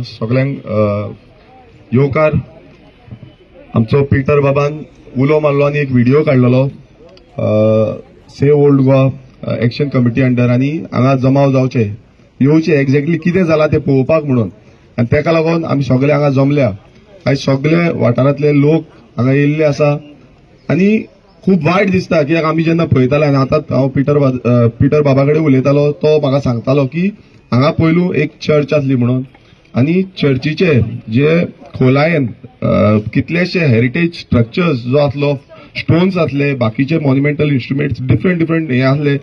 सगळ्यांक येवकार आमचो पिटर बाबान उलो मारलो आनी एक व्हिडिओ काडलेलो save old Goa action committee अंडर आनी हांगा जमाव जावचे येवचे एक्झॅक्टली कितें जालां तें पळोवपाक म्हणून आनी तेका लागून आमी सगळे हांगा जमल्या। आयज सगळे वाठारांतले लोक हांगा येयल्ले आसा आनी खूब वायट दिसता कित्याक आमी जेन्ना पळयताले आनी आतां हांव पिटर बाबा कडेन उलयतालो तो म्हाका सांगतालो की हांगा पयलू एक चर्च आसली म्हणून आनी चर्चीचे जे खोलायेन कितलेशे हेरिटेज स्ट्रक्चर्स जो आसलो स्टोन्स आसले बाकीचे मॉन्युमेंटल इन्स्ट्रुमेंट्स डिफरंट हे आसले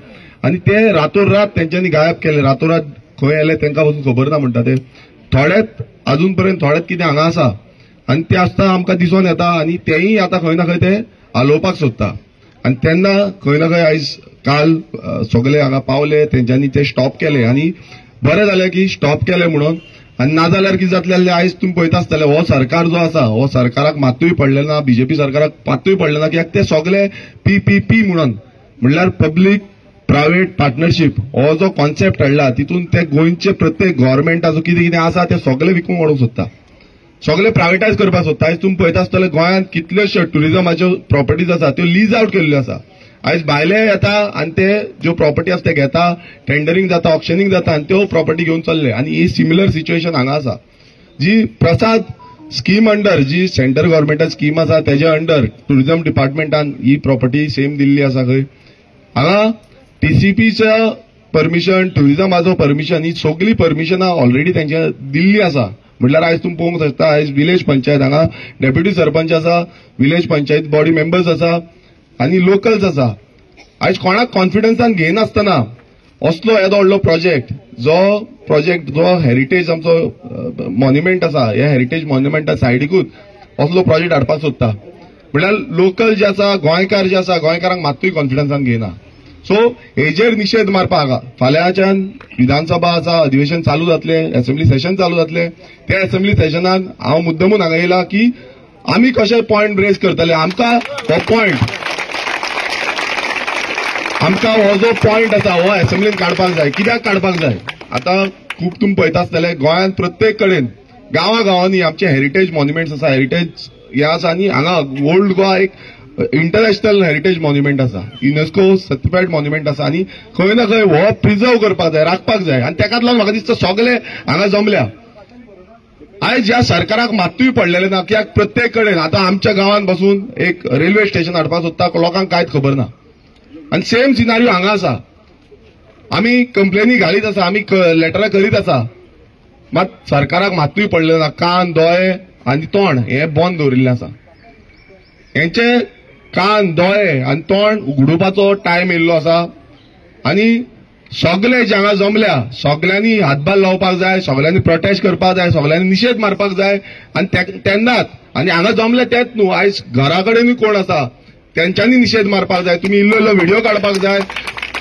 आनी ते रातोरात तेंच्यांनी गायब केले। रातोरात खंय आयले तेंकां पासून खबर ना म्हणटा ते थोडेच अजून पर्यंत थोडेच कितें हांगा आसा आनी ते आसता आमकां दिसून येता आनी तेय आतां खंय ना खंय ते हालोवपाक सोदता आनी तेन्ना खंय ना खंय आयज काल सगळे हांगा पावले तेंच्यांनी ते स्टॉप केले आनी बरें जालें की स्टॉप केले म्हणून। आनी नाजाल्यार कितें जातलें आयज तुमी पळयता आसतले हो सरकार जो आसा हो सरकाराक मातूय पडलें ना बीजेपी सरकाराक मातूय पडलें ना कित्याक ते सगळे पीपीपी म्हणल्यार पब्लीक प्रायव्हेट पार्टनरशीप हो जो कॉन्सेप्ट हाडला तितून ते गोंयचे प्रत्येक गव्हर्मेंटाचो कितें कितें आसा ते सगळे विकूंक व्हरूंक सोदता सगळे प्रायव्हेटायज करपाक सोदता। आयज तुम्ही पळयता आसतले गोंयांत कितल्योश्यो टुरिझमाच्यो प्रॉपर्टीज आसा त्यो लीज आउट केल्ल्यो आसा। आयज भायले येता आनी ते ज्यो प्रॉपर्टी आसा ते घेता टेंडरिंग जाता ऑक्शनिंग जाता आनी त्यो प्रॉपर्टी घेवन चल्ले आनी ही सिमिलर सिच्युएशन हांगा आसा। जी प्रसाद स्कीम अंडर जी सेंट्रल गव्हर्मेंटाची स्कीम आसा तेज्या अंडर टुरिझम डिपार्टमेंटान ही प्रॉपर्टी सेम दिल्ली आसा खंय हांगा टीसीपीचं परमिशन टुरिझमाचो परमिशन ही सगळी परमिशनां ऑलरेडी तेंच्या दिल्ली आसा। म्हटल्यार आयज तुम्ही पळोवंक शकता आयज विलेज पंचायत हांगा डेप्युटी सरपंच आसा विलेज पंचायत बॉडी मेंबर्स आसा आनी लोकल्स आसा। आयज कोणाक कॉन्फिडन्सान घेयनासतना असलो येदो व्हडलो प्रोजेक्ट जो हेरिटेज आमचो मॉन्युमेंट आसा ह्या हेरिटेज मॉन्युमेंटा सायडीकूच असलो प्रोजेक्ट हाडपाक सोदता म्हटल्यार लोकल जे आसा गोंयकार जे आसा गोंयकारांक मातूय कॉन्फिडन्सान घेयना। सो हेजेर निशेध मारपाक फाल्यांच्यान विधानसभा आसा अधिवेशन चालू जातले असेंब्ली सेशन चालू जातले त्या असेंब्ली सेशनान हांव मुद्दमून हांगा येयला की आमी कशे पॉयंट रेज करतले आमकां हो जो पॉयंट आसा हो असेंब्लीन काडपाक जाय। कित्याक काडपाक जाय आतां खूब तुमी पळयता आसतले गोंयांत प्रत्येक कडेन गांवांनी आमचे हेरिटेज मॉन्युमेंट्स आसा हेरिटेज हे आसा आनी हांगा ओल्ड गोवा एक इंटरनॅशनल हेरिटेज मॉन्युमेंट आसा युनेस्को सर्टिफायड मॉन्युमेंट आसा आनी खंय ना खंय हो प्रिजर्व करपाक जाय राखपाक जाय आनी तेकाच लागून म्हाका दिसता सगळे हांगा जमल्या। आयज ह्या सरकाराक मातूय पडलेले ना कित्याक प्रत्येक कडेन आतां आमच्या गांवांत बसून एक रेल्वे स्टेशन हाडपाक सोदता लोकांक कांयच खबर ना आनी सेम सिनारियो हांगा आसा। आमी कंप्लेनी घालीत आसा आमी लेटरां करीत आसा मात सरकाराक मातूय पडलेले ना कान दोळे आनी तोंड हे बंद दवरिल्ले आसा। हेंचे कान दोळे आनी तोंड उगडुपाचो टायम येयल्लो आसा आनी सगळे जे हांगा जमल्या सगळ्यांनी हातभार लावपाक जाय सगळ्यांनी प्रोटेस्ट करपाक जाय सगळ्यांनी निशेध मारपाक जाय आनी तेन्नाच आनी हांगा जमले तेच न्हू आयज घरा कडेनूय कोण आसा तेंच्यांनी निशेध मारपाक जाय तुम्ही इल्लो व्हिडिओ काडपाक जाय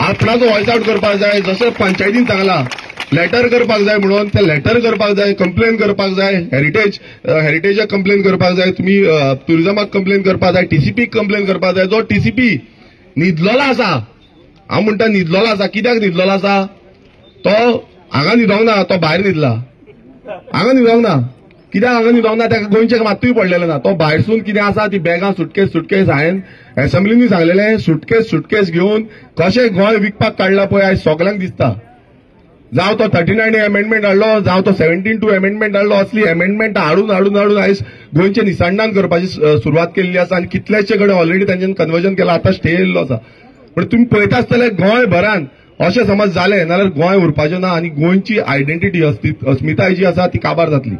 आपणाचो व्हॉइस आउट करपाक जाय जसं पंचायतीन सांगला लेटर करपाक जाय म्हणून ते लेटर करपाक जाय कंप्लेन करपाक जाय हेरिटेजाक कंप्लेन करपाक जाय तुम्ही टुरिझमाक कंप्लेन करपाक जाय टीसीपीक कंप्लेन करपाक जाय। जो टीसीपी न्हिदलोलो आसा हांव म्हणटा न्हिदलोलो आसा कित्याक न्हिदलोलो आसा तो हांगा न्हिदोंक ना तो भायर न्हिदला हांगा न्हिदोंक ना कित्याक हांगा न्हिदोंक ना ताका गोंयचें मातूय पडलेलें ना तो भायरसून कितें आसा ती बॅगां सुटकेस हांवें असेंब्लीनी सांगलेलें सुटकेस घेवन कशें गोंय विकपाक काडला पळय आयज सगळ्यांक दिसता। जावं तो 39 अमेंडमेंट हाडलो जावं तो 17(2) अमेंडमेंट हाडलो असली अमेंडमेंट हाडून आयज गोंयचे निसंडान करपाची सुरवात केल्ली आसा आनी कितलेशे कडेन ऑलरेडी तांच्यान कन्वर्जन केलां आतां स्टे येयल्लो आसा। पण तुम्ही पळयता आसतले गोंय भरान अशें समज जालें नाल्यार गोंय उरपाचें ना आनी गोंयची आयडेंटिटी अस्मिताय जी आसा ती काबार जातली।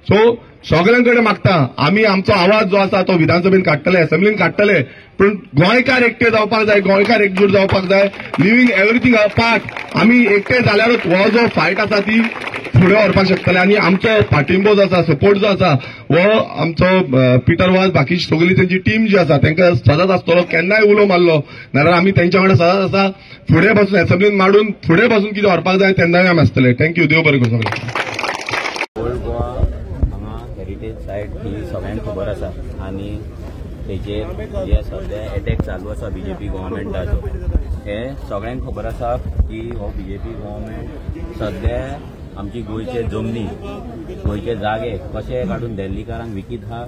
सो सगळ्यांकडे मागता आमी आमचो आवाज जो आसा तो विधानसभेन काडटले असेंब्लीन काडटले पण गोंयकार एकटे जावपाक जाय गोंयकार एकजूट जावपाक जाय लिव्हिंग एव्हरीथिंग अपार्ट आमी एकटे जाल्यारूच हो जो फायट आसा ती फुडें व्हरपाक शकतले आनी आमचो पाठिंबो जो आसा सपोर्ट जो आसा हो आमचो पिटर वाज बाकी सगळी तेंची टीम जी आसा तांकां सदांच आसतलो केन्नाय उलो मारलो नाल्यार आमी तेंच्या वांगडा सदांच आसा फुडें बसून असेंब्लीन मांडून फुडें बसून कितें व्हरपाक जाय तेन्नाय आमी आसतले। थँक्यू देव बरें करूं सगळ्यांक। सायड ही सगळ्यांक खबर आसा आनी तेजेर जे सध्या अटॅक चालू आसा बीजेपी गव्हर्मेंटाचो हे सगळ्यांक खबर आसा की हो बीजेपी गव्हर्मेंट सध्या आमची गोंयचे जमनी गोंयचे जागे कशे काडून दिल्लीकारांक विकीत हा,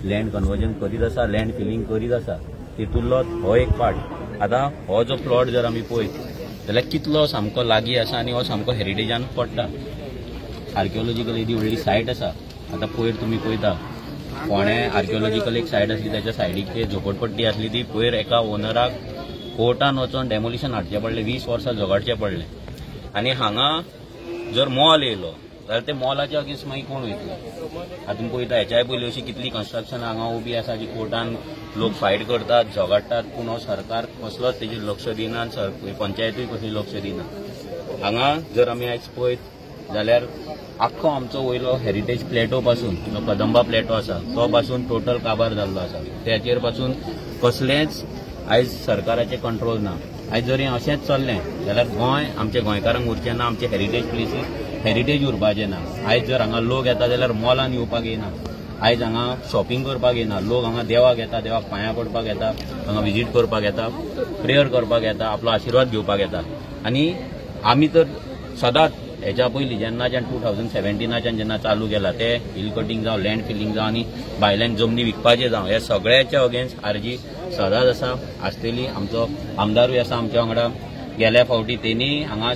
लँड कन्वर्जन करीत आसा, लँड फिलिंग करीत आसा, तितूंतलो हो एक पार्ट. आतां हो जो प्लॉट जर आमी पळयत जाल्यार कितलो सामको लागीं आसा आनी हो सामको हेरिटेजान पडटा. आर्किओलॉजिकल एदी व्हडली सायट आसा. आतां पयर तुमी पळयता फोंड्या आर्किओलॉजिकल एक सायट आसली, त्याच्या सायडीक एक झोपडपट्टी आसली, ती पयर एका ओनराक कोर्टान वचून डेमोलिशन हाडचें पडलें, 20 वर्सां झगडचें पडलें. आनी हांगा जर मॉल येयलो जाल्यार ते मॉलाच्या अगेन्स्ट मागीर कोण वयतलो. आतां तुमी पळयता हेच्याय पयलीं अशी कितली कन्स्ट्रक्शन हांगा उबी आसा जी कोर्टान लोक फायट करतात, झगडटात, पूण हो सरकार कसलोच तेजेर लक्ष दिना, पंचायतूय कसली लक्ष दिना. हांगा जर आमी आयज पळयत जाल्यार आख्खो आमचो वयलो हेरिटेज प्लेटो पासून जो कदंबा प्लेटो आसा तो पासून टोटल काबार जाल्लो आसा. त्याचेर पासून कसलेंच आयज सरकाराचें कंट्रोल ना. आयज जर हें अशेंच चल्लें जाल्यार गोंय आमच्या गोंयकारांक उरचें ना, आमचे हेरिटेज प्लेसीस हेरिटेज उरपाचें ना. आयज जर हांगा लोक येता जाल्यार मॉलान येवपाक येना, आयज हांगा शॉपिंग करपाक येना. लोक हांगा देवाक येता, देवाक पांयां पडपाक येता, हांगा विजीट करपाक येता, प्रेयर करपाक येता, आपलो आशिर्वाद घेवपाक येता. आनी आमी तर सदांच हेच्या पयलीं जेन्नाच्यान 2017च्यान जेन्ना चालू केला ते हिल कटींग जावं, लँड फिलिंग जावं आनी भायल्यान जमनी विकपाचें जावं, हे सगळ्याच्या अगेन्स्ट आरजी सदांच आसा, आसतली. आमचो आमदारूय आसा आमच्या वांगडा. गेल्या फावटी तेणी हांगा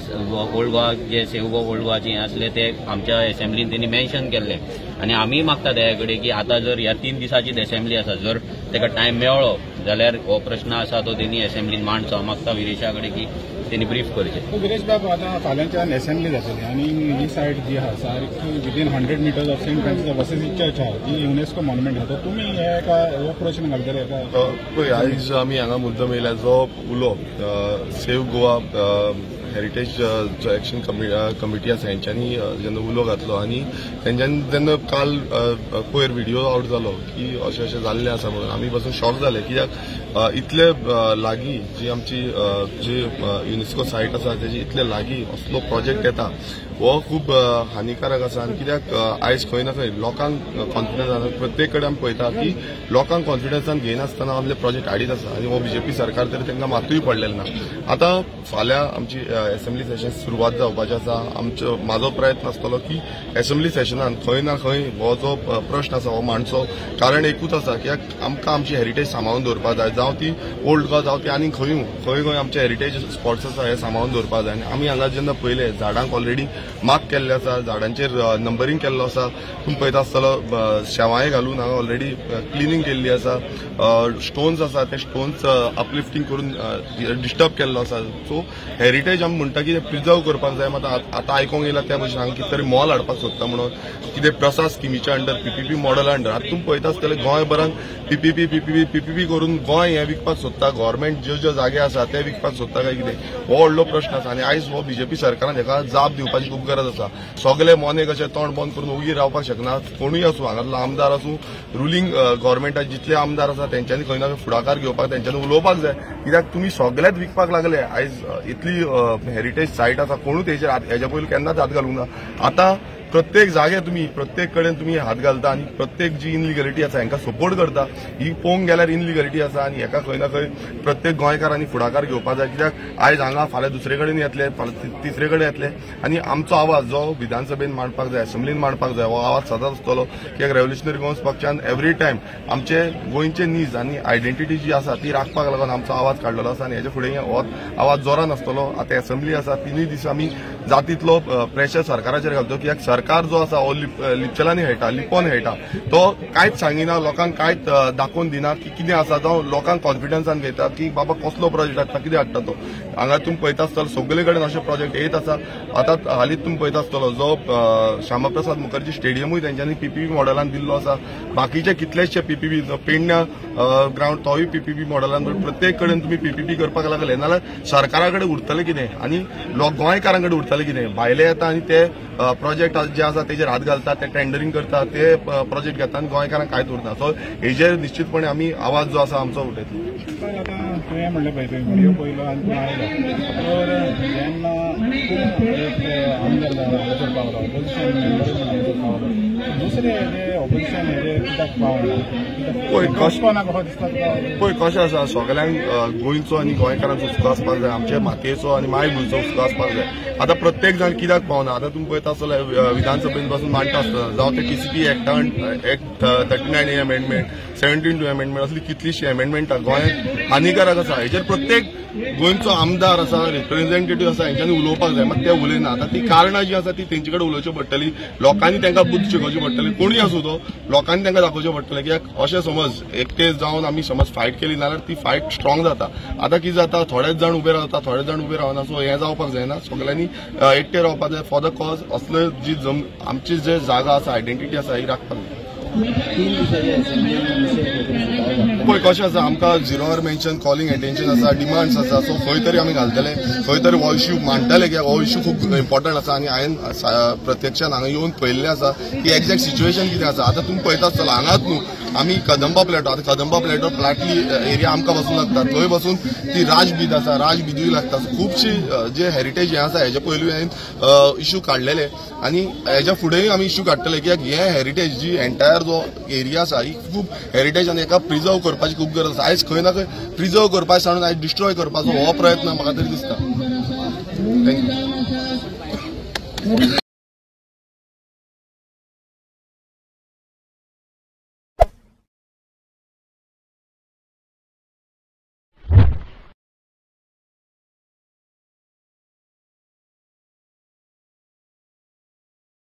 ओल्ड गोवा जे सेव गोवा ओल्ड गोवाचे हें आसलें ते आमच्या एसेंब्लीन तेणी मेन्शन केल्लें. आनी आमी मागतात हे कडेन की आतां जर ह्या 3 दिसाची एसेंब्ली आसा, जर ताका टायम मेळ्ळो जाल्यार हो प्रश्न आसा तो तेणी एसेंब्लीन मांडचो. मागता विरेशा कडेन की तेणी ब्रीफ करचें. विरेश बाब, आतां फाल्यांच्यान एसेंब्ली जातली आनी ही सायट जी आहा सारकी within 100 metres of saint Francis वर्सेस चर्च आहा, ही युनेस्को मॉन्युमेंट आहा. तुमी हे हो प्रश्न घालतले पळय, आयज आमी हांगा मुद्दम येयला जो उलो सेव गोवा हेरिटेज जो एक्शन कमिटी आसा हेंच्यांनी जेन्ना उलो घातलो आनी तेंच्यांनी जेन्ना काल पयर व्हिडिओ आउट जालो की अशें अशें जाल्लें आसा म्हणून आमी पासून शॉक जाले. कित्याक इतले लागीं जी आमची जी युनेस्को सायट आसा तेजी इतले लागीं असलो प्रोजेक्ट येता हो खूब हानिकारक आसा. आनी कित्याक आयज खंय ना खंय लोकांक कॉन्फिडन्स आसा. प्रत्येक कडेन आमी पळयता की लोकांक कॉन्फिडन्सान घेयनासतना आमचे प्रोजेक्ट हाडीत आसा आनी हो बीजेपी सरकार तरी तांकां मातूय पडलेलें ना. आतां फाल्यां आमची एसेंब्ली सेशन सुरवात जावपाचें आसा. म्हाजो प्रयत्न आसतलो की एसेंब्ली सेशनान खंय ना खंय हो जो प्रश्न आसा हो मांडचो. कारण एकूच आसा, कित्याक आमकां आमची हेरिटेज सांबाळून दवरपाक जाय, जावं ती ओल्ड गोवा जावं ती आनी खंय खंय आमचे हेरिटेज स्पॉट्स आसा हे सांबाळून दवरपाक जाय. आनी आमी हांगा जेन्ना पळयले झाडांक ऑलरेडी मार्क केल्ले आसा, झाडांचेर नंबरिंग केल्लो आसा. तुमी पळयता आसतलो शेवाळे घालून हांगा ऑलरेडी क्लिनिंग केल्ली आसा. स्टोन्स आसा ते स्टोन्स अपलिफ्टिंग करून डिस्टर्ब केल्लो आसा. सो हेरिटेज आमी म्हणटा की प्रिजर्व करपाक जाय. मात आतां आयकोंक येयला त्या भशेन हांगा कितें तरी मॉल हाडपाक सोदता म्हणून, कितें प्रसाद स्किमीच्या अंडर पीपीपी मॉडेला अंडर. आतां तुमी पळयता आसतले गोंयभरान पीपीपी करून गोंय हें विकपाक सोदता. गव्हर्मेंट ज्यो जागे आसा ते विकपाक सोदता काय कितें, हो व्हडलो प्रश्न आसा. आनी आयज हो बीजेपी सरकारान हेका जाप दिवपाची खूब गरज आसा. सगळे मोने कशे तोंड बंद करून उगी रावपाक शकना. कोणूय आसूं, हांगासलो आमदार आसूं, रुलींग गव्हर्मेंटाचे जितले आमदार आसा तेंच्यांनी खंय ना खंय फुडाकार घेवपाक, तेंच्यांनी उलोवपाक जाय. कित्याक तुमी सगळेच विकपाक लागले. आयज इतली हेरिटेज सायट आसा, कोणूच हेच्या पयलीं केन्नाच हात घालूंक ना. आतां प्रत्येक जागे प्रत्येक कडेन तुमी हात घालता आनी प्रत्येक जी इनलिगलिटी आसा हांकां सपोर्ट करता. ही पळोवंक गेल्यार इनलिगलिटी आसा आनी हेका खंय ना खंय प्रत्येक गोंयकारांनी फुडाकार घेवपाक जाय. कित्याक आयज हांगा फाल्यां दुसरे कडेन येतले, फाल्यां तिसरे कडेन येतले आनी आमचो आवाज जो विधानसभेन मांडपाक जाय, एसेंब्लीन मांडपाक जाय, हो आवाज सदांच आसतलो. कित्याक रेव्होल्युशनरी गोवन्स पक्षान एवरी टायम आमचे गोंयचे नीज आनी आयडेंटिटी जी आसा ती राखपाक लागून आमचो आवाज काडलेलो आसा. आनी हेचे फुडें हो आवाज जोरान आसतलो. आतां एसेंब्ली आसा, 3 दीस आमी जातीतलो प्रेशर सरकाराचेर घालतो. कित्याक सरकार जो आसा हो लिपचेलांनी खेळटा, लिपोवन खेळटा. तो कांयच सांगिना, लोकांक कांयच दाखोवन दिना की कितें आसा. जावं लोकांक कॉन्फिडन्सान घेता की बाबा कसलो प्रोजेक्ट हाडटा, कितें हाडटा तो. हांगा तुमी पळयता आसतलो सगळे कडेन अशे प्रोजेक्ट येत आसा. आतां हालींच तुमी पळयता आसतलो जो श्यामाप्रसाद मुखर्जी स्टेडियमूय तेंच्यांनी पीपीपी मॉडेलान दिल्लो आसा. बाकीचे कितलेशे पीपीपी, पेडण्या ग्राउंड तोय पीपीपी मॉडेलान. प्रत्येक कडेन तुमी पीपीपी करपाक लागले नाल्यार सरकारा कडेन उरतलें कितें आनी गोंयकारां कडेन उरतलें कितें. भायले येता आनी ते प्रोजेक्ट जे आसा तेजेर हात घालता, ते टेंडरिंग करता, ते प्रोजेक्ट घेता आनी गोंयकारांक कांयच उरना. सो हेजेर निश्चितपणे आमी आवाज जो आसा आमचो उठयतलो. आतां तुवें म्हणलें पळय तुवें व्हिडिओ पयलो आनी तूं आयलो तर जेन्ना एक आमदार करपाक लागलो, ऑपोजिशन मेंबर करपाक लागलो, दुसरे जे ऑपोजिशन हेजेर कित्याक पळय, पावना कशें दिसता तुका? पळय कशें आसा, सगळ्यांक गोंयचो आनी गोंयकारांचो हुस्को आसपाक जाय, आमचे मातयेचो आनी मायभूंयचो हुस्को आसपाक जाय. आतां प्रत्येक जाण कित्याक पावना, आतां तुमी पळयता आसतले विधानसभेन पासून मांडटा आसतना जावं ते TCP act 39A amendment, 72 amendment असली कितलीशी अमेंडमेंटां गोंयांत हानिकारक आसा. हेजेर प्रत्येक गोंयचो आमदार आसा, रिप्रेझेंटेटिव्ह आसा, हेंच्यांनी उलोवपाक जाय. मात ते उलयना. आतां ती कारणां जी आसा ती तेंचे कडेन उलोवची पडटली, लोकांनी तांकां बुद्ध शिकोवची पडटली. कोणूय आसूं तो, लोकांनी तांकां दाखोवचें पडटलें. कित्याक अशें समज एकटे जावन आमी समज फायट केली जाल्यार ती फायट स्ट्रॉंग जाता. आतां कितें जाता, थोडेच जाण उबे रावता, थोडे जाण उबे रावना. सो हें जावपाक जायना. सगळ्यांनी एकटे रावपाक जाय फॉर द कॉज. असले जी आमची जे जागा आसा, आयडेंटिटी आसा, ही राखपाक जाय. पळय कशें आसा, आमकां झिरो आवर मेन्शन, कॉलिंग एटेन्शन आसा, डिमांड्स आसा. सो खंय तरी आमी घालतले, खंय तरी हो इश्यू मांडटले, कित्याक हो इश्यू खूब इम्पॉर्टंट आसा. आनी हांवें प्रत्यक्षान हांगा येवन पळयल्लें आसा की एक्झॅक्ट सिच्युएशन कितें आसा. आतां तुमी पळयता आसतलो हांगाच न्हू, आमी कदंबा प्लेटो, आतां कदंबा प्लेटो प्लाटली एरिया आमकां बसून लागता, थंय बसून ती राजबीद आसा, राजबिदूय लागता. खुबशी जे हेरिटेज हें आसा, हेजे पयलीं हांवें इश्यू काडलेले आनी हेज्या फुडेंय आमी इश्यू काडटले. कित्याक हे हेरिटेज जी एंटायर जो एरिया आसा, ही खूब हेरिटेज आनी हेका प्रिजर्व करपाची खूब गरज आसा. आयज खंय ना खंय प्रिजर्व करपाचें सांडून आयज डिस्ट्रॉय करपाचो हो प्रयत्न म्हाका तरी दिसता. थँक्यू.